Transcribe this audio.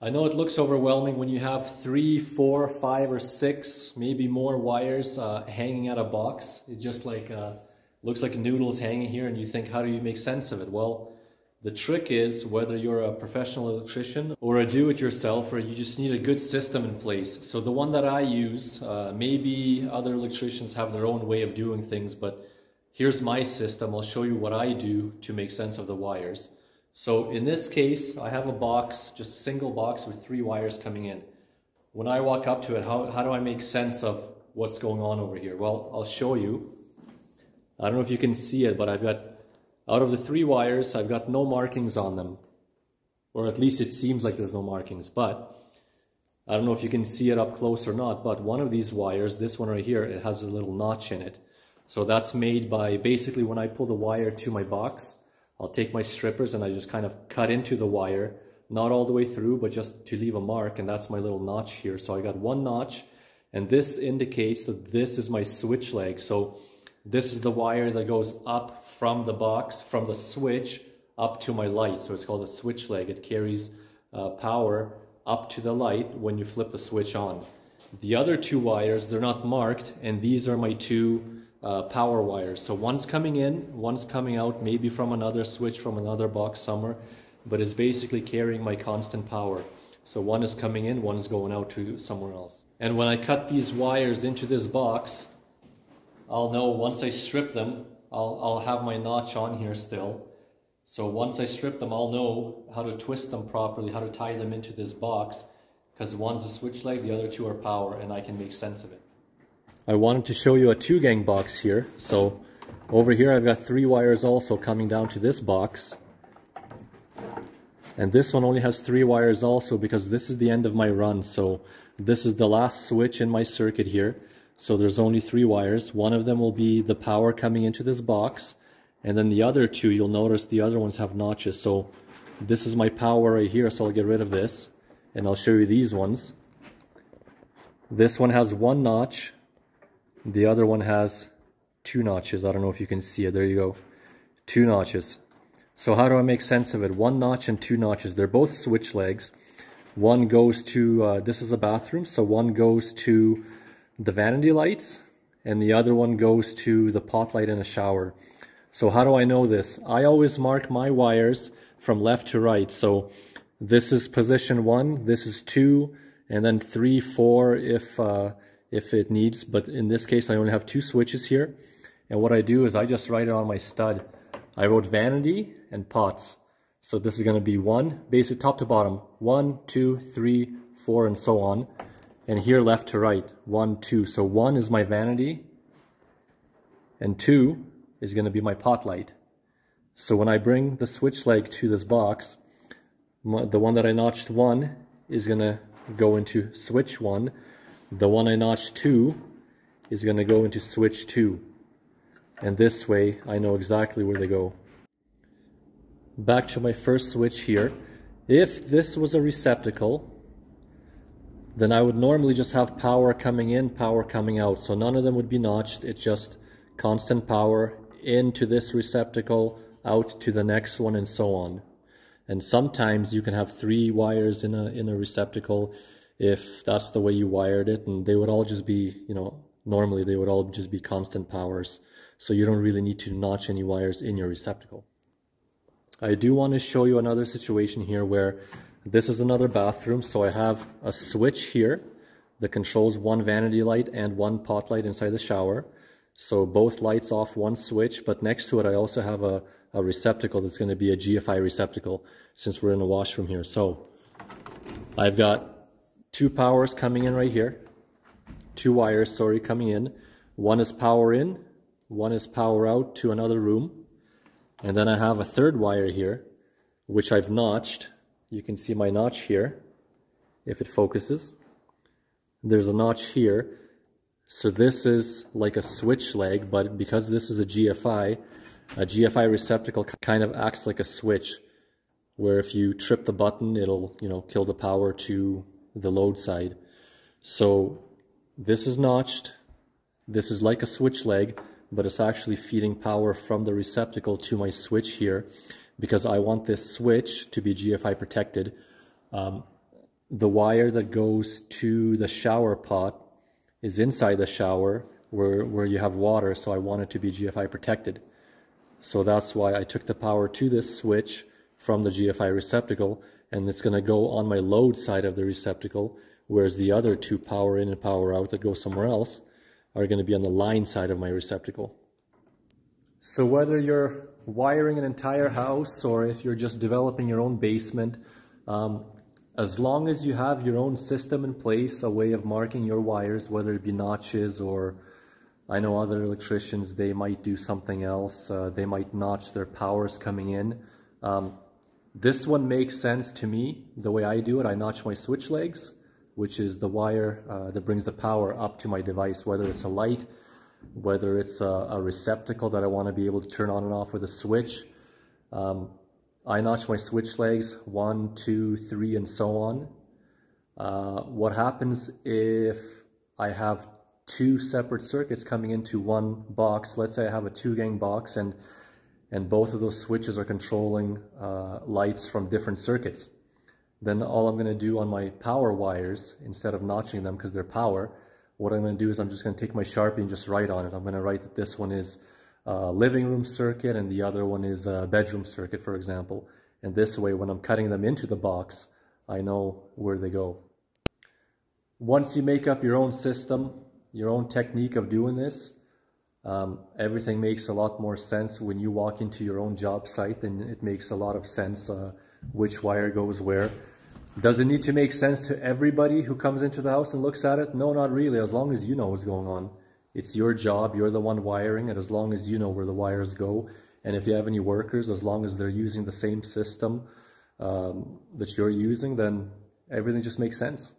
I know it looks overwhelming when you have 3, 4, 5, or 6, maybe more wires hanging out of a box. It just like looks like noodles hanging here, and you think, how do you make sense of it? Well, the trick is, whether you're a professional electrician or a do-it-yourself, or you just need a good system in place. So the one that I use, maybe other electricians have their own way of doing things, but here's my system. I'll show you what I do to make sense of the wires. So in this case, I have a box, just a single box with 3 wires coming in. When I walk up to it, how do I make sense of what's going on over here? Well, I'll show you. I don't know if you can see it, but I've got, out of the 3 wires, I've got no markings on them. Or at least it seems like there's no markings, but I don't know if you can see it up close or not, but one of these wires, this one right here, it has a little notch in it. So that's made by, basically when I pull the wire to my box, I'll take my strippers and I just kind of cut into the wire, not all the way through, but just to leave a mark, and that's my little notch here. So I got one notch, and this indicates that this is my switch leg. So this is the wire that goes up from the box, from the switch, up to my light. So it's called a switch leg. It carries power up to the light when you flip the switch on. The other 2 wires, they're not marked, and these are my 2 power wires. So one's coming in, one's coming out, maybe from another switch from another box somewhere, but it's basically carrying my constant power. So one is coming in, one is going out to somewhere else. And when I cut these wires into this box, I'll know once I strip them, I'll have my notch on here still. So once I strip them, I'll know how to twist them properly, how to tie them into this box, because one's a switch leg, the other 2 are power, and I can make sense of it. I wanted to show you a 2-gang box here. So over here I've got 3 wires also coming down to this box. And this one only has 3 wires also, because this is the end of my run. So this is the last switch in my circuit here. So there's only 3 wires. One of them will be the power coming into this box. And then the other 2, you'll notice the other ones have notches. So this is my power right here, so I'll get rid of this. And I'll show you these ones. This one has 1 notch. The other one has 2 notches. I don't know if you can see it. There you go. 2 notches. So how do I make sense of it? 1 notch and 2 notches. They're both switch legs. One goes to, this is a bathroom, so one goes to the vanity lights, and the other one goes to the pot light in a shower. So how do I know this? I always mark my wires from left to right. So this is position 1, this is 2, and then 3, 4 if it needs, but in this case I only have 2 switches here. And what I do is I just write it on my stud. I wrote vanity and pots. So this is going to be 1, basic top to bottom, 1, 2, 3, 4, and so on. And here left to right, 1, 2. So 1 is my vanity, and 2 is going to be my pot light. So when I bring the switch leg to this box, the one that I notched 1 is going to go into switch 1. The one I notched 2 is going to go into switch 2. And this way I know exactly where they go. Back to my first switch here. If this was a receptacle, then I would normally just have power coming in, power coming out. So none of them would be notched. It's just constant power into this receptacle, out to the next one, and so on. And sometimes you can have 3 wires in a receptacle if that's the way you wired it, and they would all just be, you know, normally they would all just be constant powers. So you don't really need to notch any wires in your receptacle. I do want to show you another situation here where this is another bathroom. So I have a switch here that controls 1 vanity light and 1 pot light inside the shower. So both lights off 1 switch, but next to it I also have a receptacle that's going to be a GFI receptacle, since we're in a washroom here. So I've got 2 powers coming in right here. 2 wires, sorry, coming in. One is power in, one is power out to another room. And then I have a 3rd wire here, which I've notched. You can see my notch here, if it focuses. There's a notch here. So this is like a switch leg, but because this is a GFI receptacle kind of acts like a switch, where if you trip the button, it'll, you know, kill the power to the load side. So this is notched. This is like a switch leg, but it's actually feeding power from the receptacle to my switch here, because I want this switch to be GFI protected. the wire that goes to the shower pot is inside the shower where you have water, so I want it to be GFI protected. So that's why I took the power to this switch from the GFI receptacle, and it's going to go on my load side of the receptacle, whereas the other two power in and power out that go somewhere else are going to be on the line side of my receptacle. So whether you're wiring an entire house or if you're just developing your own basement, as long as you have your own system in place, a way of marking your wires, whether it be notches, or I know other electricians, they might do something else. They might notch their powers coming in. This one makes sense to me. The way I do it, I notch my switch legs, which is the wire that brings the power up to my device, whether it's a light, whether it's a receptacle that I want to be able to turn on and off with a switch. I notch my switch legs 1, 2, 3, and so on. What happens if I have two separate circuits coming into one box? Let's say I have a 2-gang box and both of those switches are controlling lights from different circuits. Then all I'm going to do on my power wires, instead of notching them because they're power, what I'm going to do is I'm just going to take my Sharpie and just write on it. I'm going to write that this one is living room circuit and the other one is a bedroom circuit, for example. And this way, when I'm cutting them into the box, I know where they go. Once you make up your own system, your own technique of doing this, everything makes a lot more sense when you walk into your own job site, and it makes a lot of sense which wire goes where. Does it need to make sense to everybody who comes into the house and looks at it? No, not really, as long as you know what's going on. It's your job, you're the one wiring it, as long as you know where the wires go. And if you have any workers, as long as they're using the same system that you're using, then everything just makes sense.